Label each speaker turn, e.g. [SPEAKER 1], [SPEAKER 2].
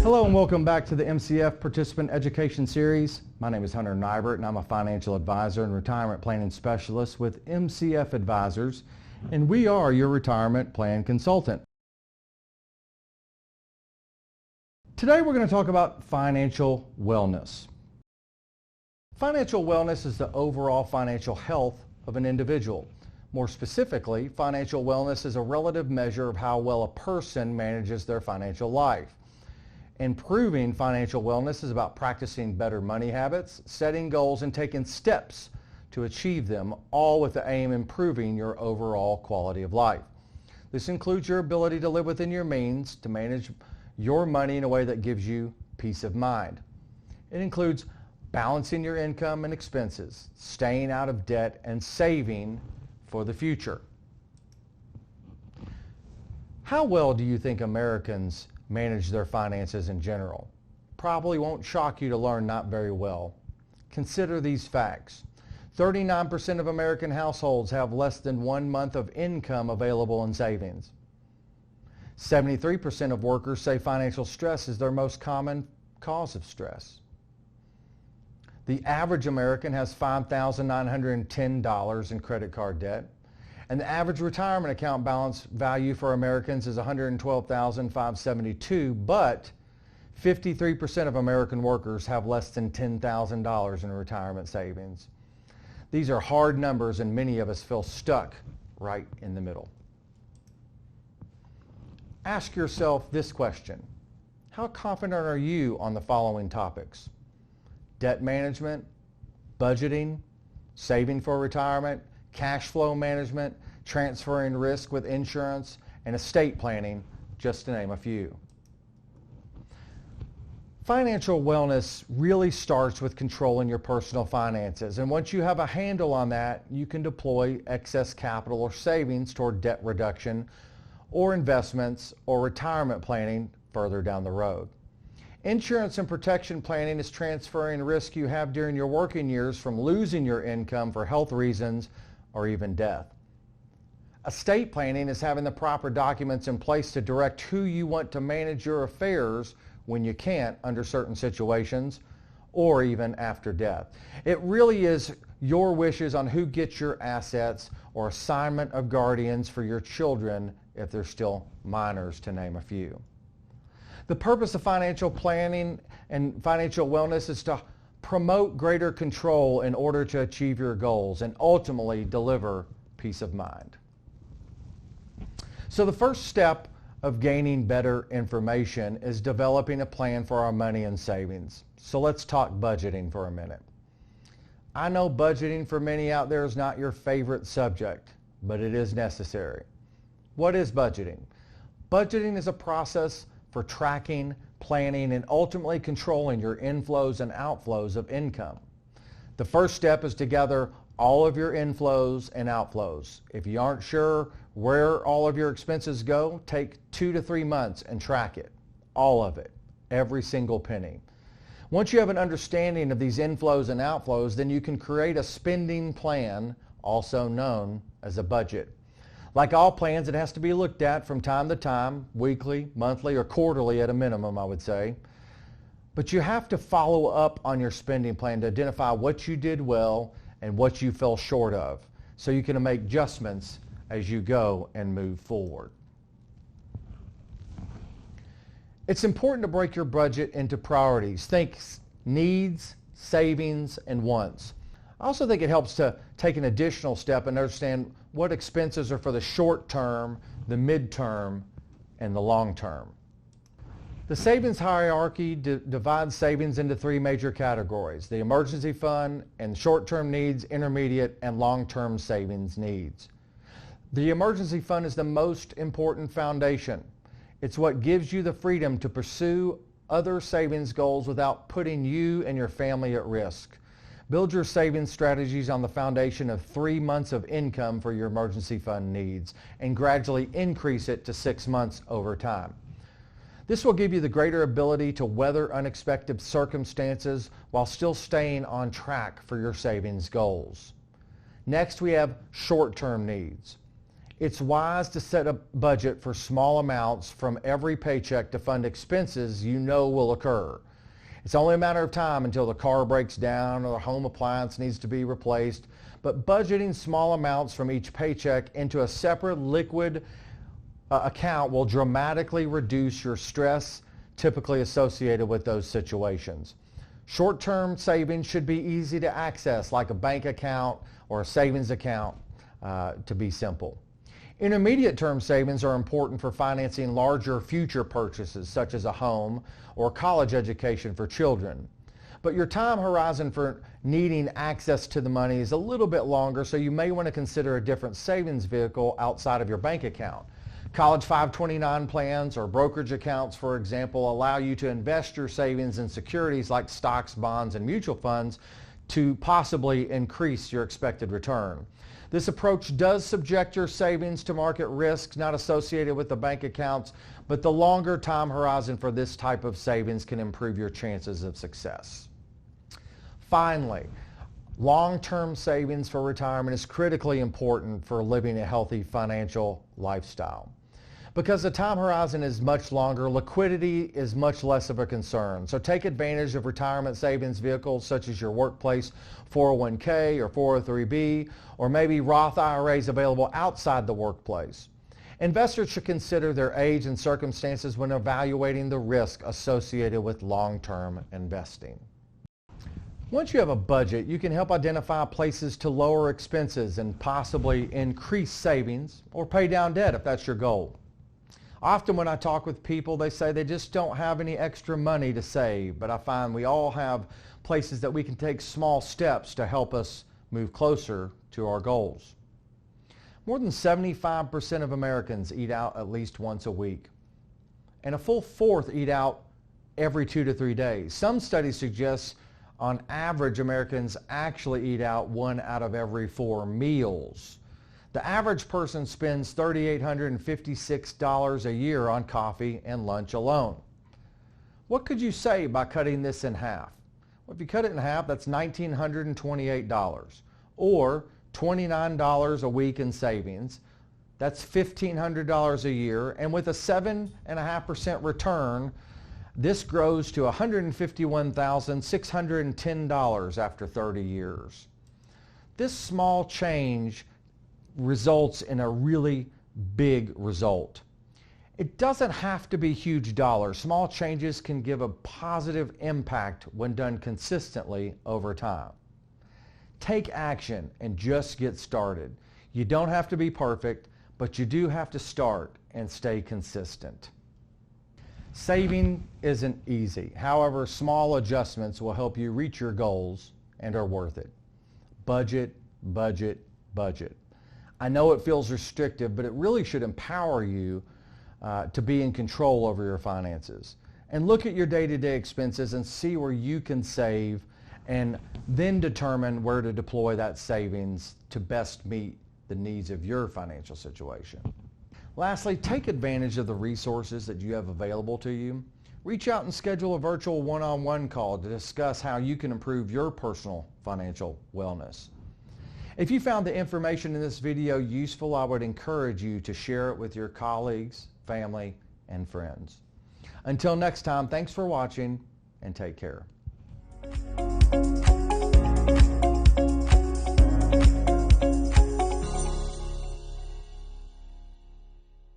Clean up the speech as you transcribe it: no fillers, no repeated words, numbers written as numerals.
[SPEAKER 1] Hello and welcome back to the MCF Participant Education Series. My name is Hunter Nighbert and I'm a financial advisor and retirement planning specialist with MCF Advisors, and we are your retirement plan consultant. Today we're going to talk about financial wellness. Financial wellness is the overall financial health of an individual. More specifically, financial wellness is a relative measure of how well a person manages their financial life. Improving financial wellness is about practicing better money habits, setting goals, and taking steps to achieve them, all with the aim of improving your overall quality of life. This includes your ability to live within your means, to manage your money in a way that gives you peace of mind. It includes balancing your income and expenses, staying out of debt, and saving for the future. How well do you think Americans manage their finances in general? Probably won't shock you to learn not very well. Consider these facts. 39% of American households have less than 1 month of income available in savings. 73% of workers say financial stress is their most common cause of stress. The average American has $5,910 in credit card debt, and the average retirement account balance value for Americans is $112,572, but 53% of American workers have less than $10,000 in retirement savings. These are hard numbers, and many of us feel stuck right in the middle. Ask yourself this question: how confident are you on the following topics? Debt management, budgeting, saving for retirement, cash flow management, transferring risk with insurance, and estate planning, just to name a few. Financial wellness really starts with controlling your personal finances, and once you have a handle on that, you can deploy excess capital or savings toward debt reduction or investments or retirement planning further down the road. Insurance and protection planning is transferring risk you have during your working years from losing your income for health reasons or even death. Estate planning is having the proper documents in place to direct who you want to manage your affairs when you can't under certain situations or even after death. It really is your wishes on who gets your assets or assignment of guardians for your children if they're still minors, to name a few. The purpose of financial planning and financial wellness is to promote greater control in order to achieve your goals and ultimately deliver peace of mind. So the first step of gaining better information is developing a plan for our money and savings. So let's talk budgeting for a minute. I know budgeting for many out there is not your favorite subject, but it is necessary. What is budgeting? Budgeting is a process for tracking, planning, and ultimately controlling your inflows and outflows of income. The first step is to gather all of your inflows and outflows. If you aren't sure where all of your expenses go, take 2 to 3 months and track it. All of it. Every single penny. Once you have an understanding of these inflows and outflows, then you can create a spending plan, also known as a budget. Like all plans, it has to be looked at from time to time, weekly, monthly, or quarterly at a minimum, I would say. But you have to follow up on your spending plan to identify what you did well and what you fell short of, so you can make adjustments as you go and move forward. It's important to break your budget into priorities. Think needs, savings, and wants. I also think it helps to take an additional step and understand what expenses are for the short term, the mid-term, and the long term. The savings hierarchy divides savings into 3 major categories: the emergency fund and short-term needs, intermediate, and long-term savings needs. The emergency fund is the most important foundation. It's what gives you the freedom to pursue other savings goals without putting you and your family at risk. Build your savings strategies on the foundation of 3 months of income for your emergency fund needs and gradually increase it to 6 months over time. This will give you the greater ability to weather unexpected circumstances while still staying on track for your savings goals. Next, we have short-term needs. It's wise to set a budget for small amounts from every paycheck to fund expenses you know will occur. It's only a matter of time until the car breaks down or the home appliance needs to be replaced, but budgeting small amounts from each paycheck into a separate liquid account will dramatically reduce your stress typically associated with those situations. Short-term savings should be easy to access, like a bank account or a savings account, to be simple. Intermediate-term savings are important for financing larger future purchases, such as a home or college education for children. But your time horizon for needing access to the money is a little bit longer, so you may want to consider a different savings vehicle outside of your bank account. College 529 plans or brokerage accounts, for example, allow you to invest your savings in securities like stocks, bonds, and mutual funds to possibly increase your expected return. This approach does subject your savings to market risks not associated with the bank accounts, but the longer time horizon for this type of savings can improve your chances of success. Finally, long-term savings for retirement is critically important for living a healthy financial lifestyle. Because the time horizon is much longer, liquidity is much less of a concern. So take advantage of retirement savings vehicles such as your workplace 401k or 403b, or maybe Roth IRAs available outside the workplace. Investors should consider their age and circumstances when evaluating the risk associated with long-term investing. Once you have a budget, you can help identify places to lower expenses and possibly increase savings or pay down debt if that's your goal. Often when I talk with people, they say they just don't have any extra money to save, but I find we all have places that we can take small steps to help us move closer to our goals. More than 75% of Americans eat out at least once a week, and a full fourth eat out every 2 to 3 days. Some studies suggest on average Americans actually eat out 1 out of every 4 meals. The average person spends $3,856 a year on coffee and lunch alone. What could you save by cutting this in half? Well, if you cut it in half, that's $1,928, or $29 a week in savings. That's $1,500 a year, and with a 7.5% return, this grows to $151,610 after 30 years. This small change results in a really big result. It doesn't have to be huge dollars. Small changes can give a positive impact when done consistently over time. Take action and just get started. You don't have to be perfect, but you do have to start and stay consistent. Saving isn't easy. However, small adjustments will help you reach your goals and are worth it. Budget, budget, budget. I know it feels restrictive, but it really should empower you to be in control over your finances. And look at your day-to-day expenses and see where you can save, and then determine where to deploy that savings to best meet the needs of your financial situation. Lastly, take advantage of the resources that you have available to you. Reach out and schedule a virtual one-on-one call to discuss how you can improve your personal financial wellness. If you found the information in this video useful, I would encourage you to share it with your colleagues, family, and friends. Until next time, thanks for watching and take care.